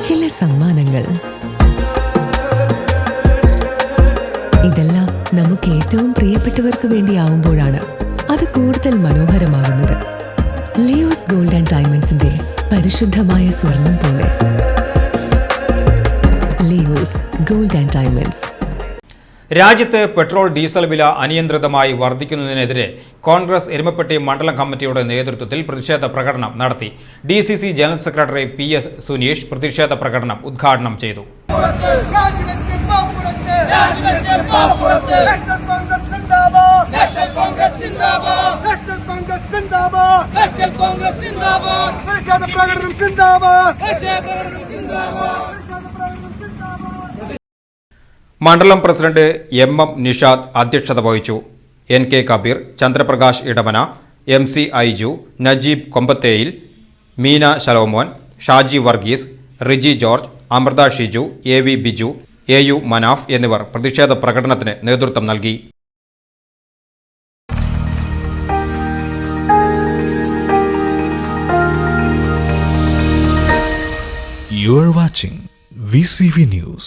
ചില സമ്മാനങ്ങൾ. ഇതെല്ലാം നമുക്ക് ഏറ്റവും പ്രിയപ്പെട്ടവർക്ക് വേണ്ടിയാവുമ്പോഴാണ് അത് കൂടുതൽ മനോഹരമാകുന്നത്. ലിയോസ് ഗോൾഡ് ആൻഡ് ഡയമണ്ട്സിന്റെ പരിശുദ്ധമായ സ്വർണം പോലെ. Leo's gold and diamonds. രാജ്യത്ത് പെട്രോൾ ഡീസൽ വില അനിയന്ത്രിതമായി വർദ്ധിക്കുന്നതിനെതിരെ കോൺഗ്രസ് എരുമപ്പെട്ടി മണ്ഡലം കമ്മിറ്റിയുടെ നേതൃത്വത്തിൽ പ്രതിഷേധ പ്രകടനം നടത്തി. DCC general secretary PS Suneesh പ്രതിഷേധ പ്രകടനം ഉദ്ഘാടനം ചെയ്തു. മണ്ഡലം പ്രസിഡന്റ് MM നിഷാദ് അധ്യക്ഷത വഹിച്ചു. NK കബീർ, ചന്ദ്രപ്രകാശ് ഇടമന, MC ഐജു, നജീബ് കൊമ്പത്തേയിൽ, Meena Shalomon, Shaji Varghese, Riji George, Amritha Shiju, AV Biju, AU Manaf എന്നിവർ പ്രതിഷേധ പ്രകടനത്തിന് നേതൃത്വം നൽകി. You are watching VCV News.